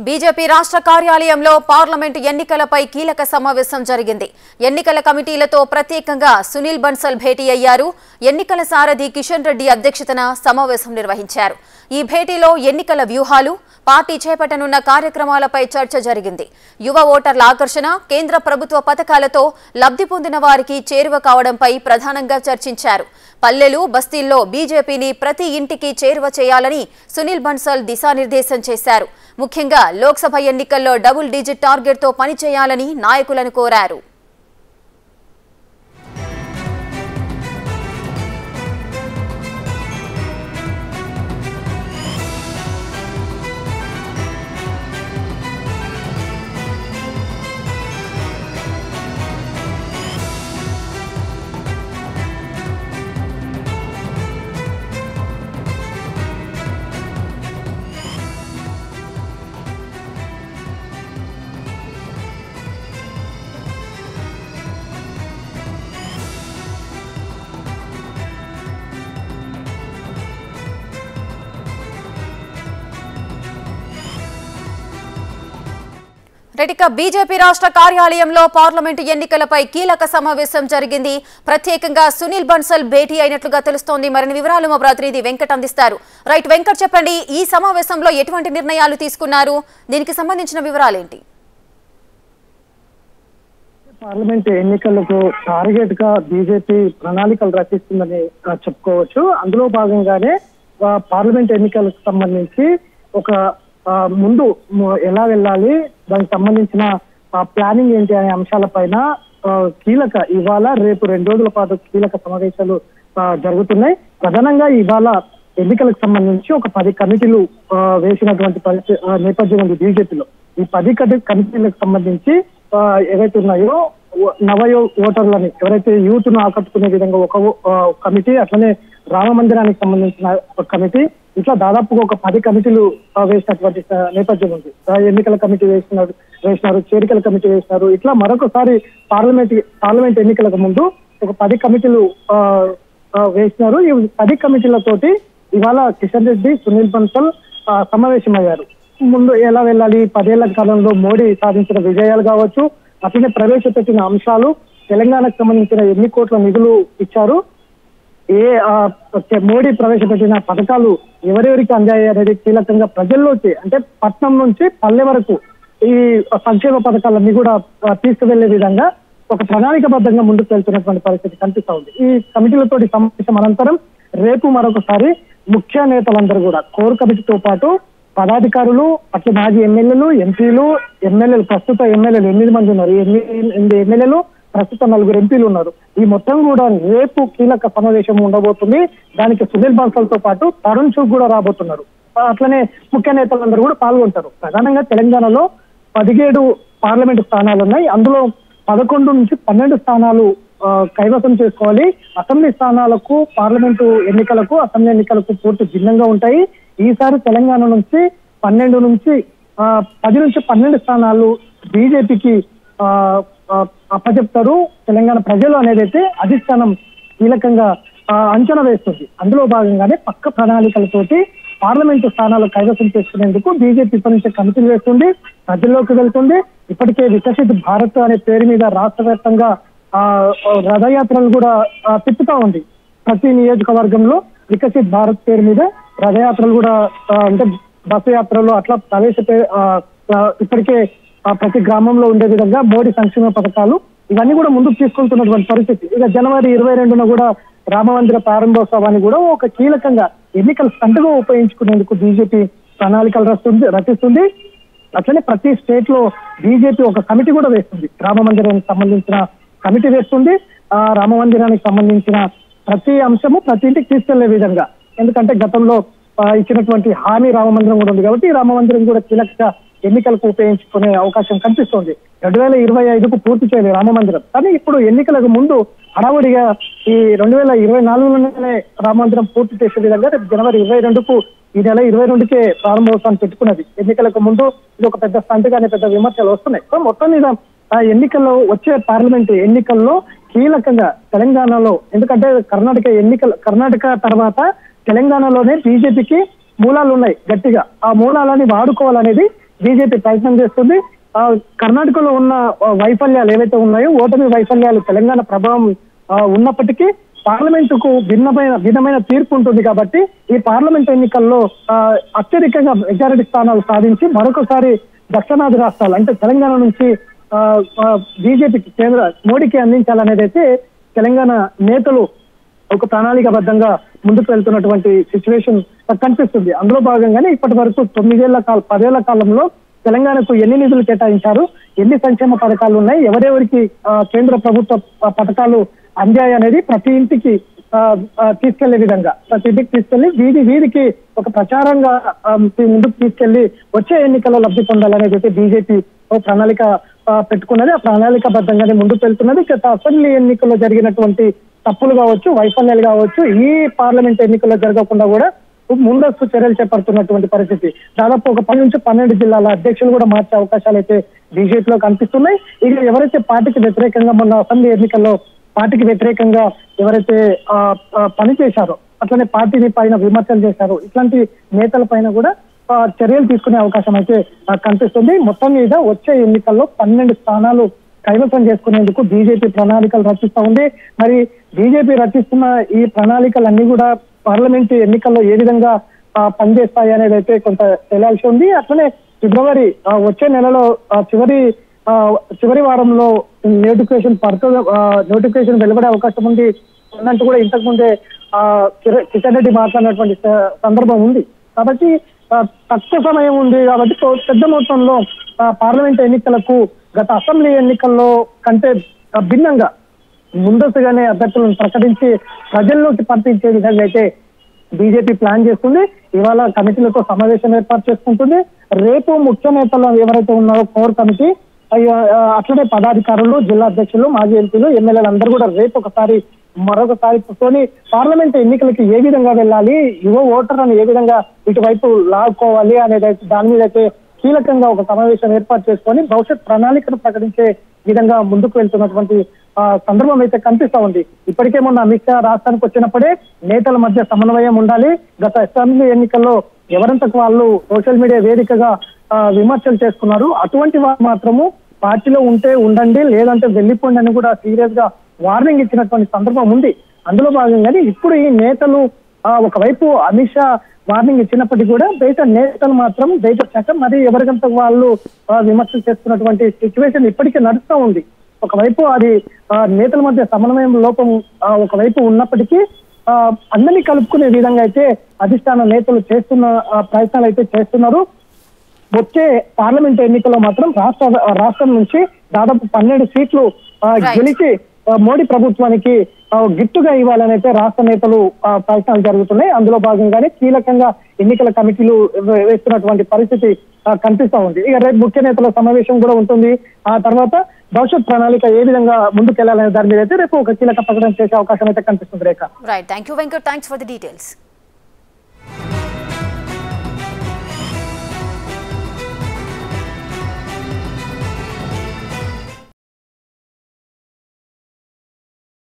BJP రాష్ట్ర కార్యాలయంలో parliament ఎన్నికలపై కీలక సమావేశం జరిగింది. ఎన్నికల కమిటీలతో ప్రత్యేకంగా సునీల్ బన్సల్ భేటీ అయ్యారు. ఎన్నికల సారథి కిషన్ రెడ్డి అధ్యక్షతన సమావేశం నిర్వహించారు. ఈ భేటీలో ఎన్నికల వ్యూహాలు, పార్టీ చేపట్టనున్న కార్యక్రమాలపై చర్చ జరిగింది. యువ ఓటర్ల ఆకర్షణ, కేంద్ర ప్రభుత్వ పథకాలతో లబ్ధి పొందిన వారికి చేరువ కావడంపై ప్రధానంగా చర్చించారు. పల్లెలు, బస్తీల్లో బీజేపీని ప్రతి ఇంటికి చేరువ చేయాలని సునీల్ బన్సల్ దిశానిర్దేశం చేశారు. ముఖ్యంగా లోక్సభ ఎన్నికల్లో డబుల్ డిజిట్ టార్గెట్తో పనిచేయాలని నాయకులను కోరారు. బీజేపీ రాష్ట్ర కార్యాలయంలో పార్లమెంటు ఎన్నికలపై కీలక సమావేశం జరిగింది. ప్రత్యేకంగా సునీల్ బన్సల్ భేటీ అయినట్లుగా తెలుస్తోంది. మరిన్ని వివరాలు మా ప్రతినిధి వెంకట్ అందిస్తారు. రైట్ వెంకట్, చెప్పండి, ఈ సమావేశంలో ఎటువంటి నిర్ణయాలు తీసుకున్నారు? దీనికి సంబంధించిన వివరాలేంటి? పార్లమెంట్ ఎన్నికలకు టార్గెట్ గా బీజేపీ ప్రణాళికలు రచిస్తుందని చెప్పుకోవచ్చు. అందులో భాగంగానే పార్లమెంట్ ఎన్నికలకు సంబంధించి ఒక ముందు ఎలా వెళ్ళాలి, దానికి సంబంధించిన ప్లానింగ్ ఏంటి అనే అంశాలపైన కీలక ఇవాళ రేపు 2 రోజుల పాటు కీలక సమావేశాలు జరుగుతున్నాయి. ప్రధానంగా ఇవాళ ఎన్నికలకు సంబంధించి ఒక 10 కమిటీలు వేసినటువంటి నేపథ్యం ఉంది బీజేపీలో. ఈ 10 కమిటీలకు సంబంధించి ఏవైతే ఉన్నాయో నవయో ఓటర్లని, ఎవరైతే యూత్ ను ఆకట్టుకునే విధంగా ఒక కమిటీ, అట్లనే రామ మందిరానికి సంబంధించిన ఒక కమిటీ, ఇట్లా దాదాపుగా ఒక 10 కమిటీలు వేసినటువంటి నేపథ్యం ఉంది. ఎన్నికల కమిటీ వేసినారు, చేరికల కమిటీ వేసినారు. ఇట్లా మరొకసారి పార్లమెంట్ ఎన్నికలకు ముందు ఒక 10 కమిటీలు వేసినారు. ఈ 10 కమిటీలతోటి ఇవాళ కిషన్ రెడ్డి, సునీల్ బన్సల్ సమావేశమయ్యారు. ముందు ఎలా వెళ్ళాలి, 10 ఏళ్ల కాలంలో మోడీ సాధించిన విజయాలు కావచ్చు, అట్లనే ప్రవేశపెట్టిన అంశాలు, తెలంగాణకు సంబంధించిన ఎన్ని కోట్ల నిధులు ఇచ్చారు, మోడీ ప్రవేశపెట్టిన పథకాలు ఎవరెవరికి అందాయి అనేది కీలకంగా ప్రజల్లోకి, అంటే పట్నం నుంచి పల్లె వరకు ఈ సంక్షేమ పథకాలన్నీ కూడా తీసుకువెళ్లే విధంగా ఒక ప్రణాళికబద్ధంగా ముందుకు వెళ్తున్నటువంటి పరిస్థితి కనిపిస్తా ఉంది. ఈ కమిటీలతోటి సమావేశం అనంతరం రేపు మరొకసారి ముఖ్య నేతలందరూ కూడా కోర్ కమిటీతో పాటు పదాధికారులు, అట్లా మాజీ ఎమ్మెల్యేలు, ఎంపీలు, ఎమ్మెల్యేలు, ప్రస్తుత ఎమ్మెల్యేలు 8 మంది ఉన్నారు. 8 ఎమ్మెల్యేలు, ప్రస్తుత 4 ఎంపీలు ఉన్నారు. ఈ మొత్తం కూడా రేపు కీలక సమావేశం ఉండబోతుంది. దానికి సునీల్ బన్సల్ తో పాటు తరుణ్ చుగ్ కూడా రాబోతున్నారు. అట్లనే ముఖ్య నేతలందరూ కూడా పాల్గొంటారు. ప్రధానంగా తెలంగాణలో 17 పార్లమెంటు స్థానాలు ఉన్నాయి. అందులో 11 నుంచి 12 స్థానాలు కైవసం చేసుకోవాలి. అసెంబ్లీ స్థానాలకు, పార్లమెంటు ఎన్నికలకు, అసెంబ్లీ ఎన్నికలకు పూర్తి భిన్నంగా ఉంటాయి. ఈసారి తెలంగాణ నుంచి 10 నుంచి 12 స్థానాలు బీజేపీకి అప్పచెప్తారు తెలంగాణ ప్రజలు అనేదైతే అధిష్టానం కీలకంగా అంచనా వేస్తుంది. అందులో భాగంగానే పక్క ప్రణాళికలతోటి పార్లమెంటు స్థానాలు కైవసం చేసుకునేందుకు బీజేపీ ఇప్పటి నుంచి కమిటీలు వేస్తుంది, ప్రజల్లోకి వెళ్తుంది. ఇప్పటికే వికసిత్ భారత్ అనే పేరు మీద రాష్ట్ర వ్యాప్తంగా రథయాత్రలు కూడా తిప్పుతా ఉంది. ప్రతి నియోజకవర్గంలో వికసిత్ భారత్ పేరు మీద రథయాత్రలు కూడా, అంటే బస్సు యాత్రలు అట్లా ఇప్పటికే ప్రతి గ్రామంలో ఉండే విధంగా మోడీ సంక్షేమ పథకాలు ఇవన్నీ కూడా ముందుకు తీసుకుంటున్నటువంటి పరిస్థితి. ఇక జనవరి 22న కూడా రామమందిర ప్రారంభోత్సవాన్ని కూడా ఒక కీలకంగా ఎన్నికల స్టంట్గా ఉపయోగించుకునేందుకు బీజేపీ ప్రణాళికలు రచిస్తుంది. అట్లనే ప్రతి స్టేట్ లో బీజేపీ ఒక కమిటీ కూడా వేస్తుంది. రామ మందిరానికి సంబంధించిన కమిటీ వేస్తుంది. ఆ రామ మందిరానికి సంబంధించిన ప్రతి అంశము ప్రతి ఇంటికి తీసుకెళ్లే విధంగా, ఎందుకంటే గతంలో ఇచ్చినటువంటి హామీ రామ మందిరం కూడా ఉంది కాబట్టి రామ మందిరం కూడా కీలక ఎన్నికలకు ఉపయోగించుకునే అవకాశం కనిపిస్తోంది. 2025కు పూర్తి చేయాలి రామ మందిరం, కానీ ఇప్పుడు ఎన్నికలకు ముందు హడావుడిగా ఈ 2024లోనే రామ మందిరం పూర్తి చేసే విధంగా రేపు జనవరి 22కు, ఈ నెల 22కే ప్రారంభోత్సవాన్ని పెట్టుకున్నది. ఎన్నికలకు ముందు ఇది ఒక పెద్ద స్టంట్ గానే పెద్ద విమర్శలు వస్తున్నాయి. సో మొత్తం మీద ఆ ఎన్నికల్లో, వచ్చే పార్లమెంటు ఎన్నికల్లో కీలకంగా తెలంగాణలో, ఎందుకంటే కర్ణాటక తర్వాత తెలంగాణలోనే బీజేపీకి మూలాలు ఉన్నాయి గట్టిగా. ఆ మూలాలని వాడుకోవాలనేది బీజేపీ ప్రయత్నం చేస్తుంది. కర్ణాటకలో ఉన్న వైఫల్యాలు ఏవైతే ఉన్నాయో, ఓటమి వైఫల్యాలు తెలంగాణ ప్రభావం ఉన్నప్పటికీ పార్లమెంటుకు భిన్నమైన తీర్పు ఉంటుంది కాబట్టి ఈ పార్లమెంట్ ఎన్నికల్లో అత్యధికంగా మెజారిటీ స్థానాలు సాధించి మరొకసారి దక్షిణాది రాష్ట్రాలు అంటే తెలంగాణ నుంచి బీజేపీకి మోడీకి అందించాలనేది అయితే తెలంగాణ నేతలు ఒక ప్రణాళికాబద్ధంగా ముందుకు వెళ్తున్నటువంటి సిచ్యువేషన్ కనిపిస్తుంది. అందులో భాగంగానే ఇప్పటి వరకు 10 ఏళ్ల కాలంలో తెలంగాణకు ఎన్ని నిధులు కేటాయించారు, ఎన్ని సంక్షేమ పథకాలు ఉన్నాయి, ఎవరెవరికి కేంద్ర ప్రభుత్వ పథకాలు అందాయి అనేది ప్రతి ఇంటికి తీసుకెళ్లే విధంగా, ప్రతి ఇంటికి తీసుకెళ్లి వీధికి ఒక ప్రచారంగా ముందుకు తీసుకెళ్లి వచ్చే ఎన్నికల్లో లబ్ధి పొందాలనేది అయితే బీజేపీ ప్రణాళిక పెట్టుకున్నది. ఆ ప్రణాళికాబద్ధంగానే ముందుకు వెళ్తున్నది. గత అసెంబ్లీ ఎన్నికల్లో జరిగినటువంటి తప్పులు కావచ్చు, వైఫల్యాలు కావచ్చు, ఈ పార్లమెంట్ ఎన్నికల్లో జరగకుండా కూడా ముందస్తు చర్యలు చేపడుతున్నటువంటి పరిస్థితి. దాదాపు ఒక 10 నుంచి 12 జిల్లాల అధ్యక్షులు కూడా మార్చే అవకాశాలు అయితే బీజేపీలో కనిపిస్తున్నాయి. ఇక ఎవరైతే పార్టీకి వ్యతిరేకంగా మొన్న అసెంబ్లీ ఎన్నికల్లో పార్టీకి వ్యతిరేకంగా ఎవరైతే పనిచేశారో, అట్లనే పార్టీని పైన విమర్శలు చేశారో, ఇట్లాంటి నేతల పైన కూడా చర్యలు తీసుకునే అవకాశం అయితే కనిపిస్తుంది. మొత్తం మీద వచ్చే ఎన్నికల్లో 12 స్థానాలు కైవసం చేసుకునేందుకు బీజేపీ ప్రణాళికలు రచిస్తూ ఉంది. మరి బీజేపీ రచిస్తున్న ఈ ప్రణాళికలన్నీ కూడా పార్లమెంట్ ఎన్నికల్లో ఏ విధంగా పనిచేస్తాయి అనేది అయితే కొంత తెలియాల్సి ఉంది. అట్లనే ఫిబ్రవరి వచ్చే నెలలో చివరి వారంలో నోటిఫికేషన్ వెలువడే అవకాశం ఉంది అన్నట్టు కూడా ఇంతకు ముందే కిషన్ రెడ్డి మాట్లాడినటువంటి సందర్భం ఉంది. కాబట్టి తక్కువ సమయం ఉంది కాబట్టి పెద్ద మొత్తంలో పార్లమెంట్ ఎన్నికలకు గత అసెంబ్లీ ఎన్నికల్లో కంటే భిన్నంగా ముందస్తుగానే అభ్యర్థులను ప్రకటించి ప్రజల్లోకి పంపించే విధంగా అయితే బీజేపీ ప్లాన్ చేస్తుంది. ఇవాళ కమిటీలతో సమావేశం ఏర్పాటు చేసుకుంటుంది. రేపు ముఖ్య నేతలు ఎవరైతే ఉన్నారో కోర్ కమిటీ, అట్లనే పదాధికారులు, జిల్లా అధ్యక్షులు, మాజీ ఎంపీలు, ఎమ్మెల్యేలు అందరూ కూడా రేపు మరొకసారి కూర్చొని పార్లమెంట్ ఎన్నికలకి ఏ విధంగా వెళ్ళాలి, యువ ఓటర్లను ఏ విధంగా ఇటువైపు లాక్కోవాలి అనేది దాని మీద అయితే కీలకంగా ఒక సమావేశం ఏర్పాటు చేసుకొని భవిష్యత్ ప్రణాళికను ప్రకటించే విధంగా ముందుకు వెళ్తున్నటువంటి సందర్భం అయితే కనిపిస్తా ఉంది. ఇప్పటికే మొన్న అమిత్ షా రాష్ట్రానికి వచ్చినప్పుడే నేతల మధ్య సమన్వయం ఉండాలి. గత అసెంబ్లీ ఎన్నికల్లో ఎవరంతకు వాళ్ళు సోషల్ మీడియా వేదికగా విమర్శలు చేసుకున్నారు. అటువంటి వారు మాత్రము పార్టీలో ఉంటే ఉండండి, లేదంటే వెళ్ళిపోండి అని కూడా సీరియస్ గా వార్నింగ్ ఇచ్చినటువంటి సందర్భం ఉంది. అందులో భాగంగానే ఇప్పుడు ఈ నేతలు ఒకవైపు అమిత్ షా వార్నింగ్ ఇచ్చినప్పటికీ కూడా బయట నేతలు మాత్రం బయట చట్టం మరి ఎవరికంత వాళ్ళు విమర్శలు చేస్తున్నటువంటి సిచ్యువేషన్ ఇప్పటికే నడుస్తూ ఉంది. ఒకవైపు అది నేతల మధ్య సమన్వయం లోపం ఒకవైపు ఉన్నప్పటికీ అందరినీ కలుపుకునే విధంగా అయితే అధిష్టాన నేతలు చేస్తున్న ప్రయత్నాలు అయితే చేస్తున్నారు. వచ్చే పార్లమెంట్ ఎన్నికల్లో మాత్రం రాష్ట్రం నుంచి దాదాపు 12 సీట్లు గెలిచి మోడీ ప్రభుత్వానికి గిఫ్ట్గా ఇవ్వాలని అయితే రాష్ట్ర నేతలు ప్రయత్నాలు జరుగుతున్నాయి. అందులో భాగంగానే కీలకంగా ఎన్నికల కమిటీలు వేస్తున్నటువంటి పరిస్థితి కనిపిస్తా ఉంది. ఇక రేపు ముఖ్య నేతల సమావేశం కూడా ఉంటుంది. ఆ తర్వాత భవిష్యత్ ప్రణాళిక ఏ విధంగా ముందుకెళ్లాలనే దాని మీద అయితే రేపు ఒక కీలక ప్రకటన చేసే అవకాశం అయితే కనిపిస్తుంది. Rekha. Right, thank you Venkat, thanks for the details.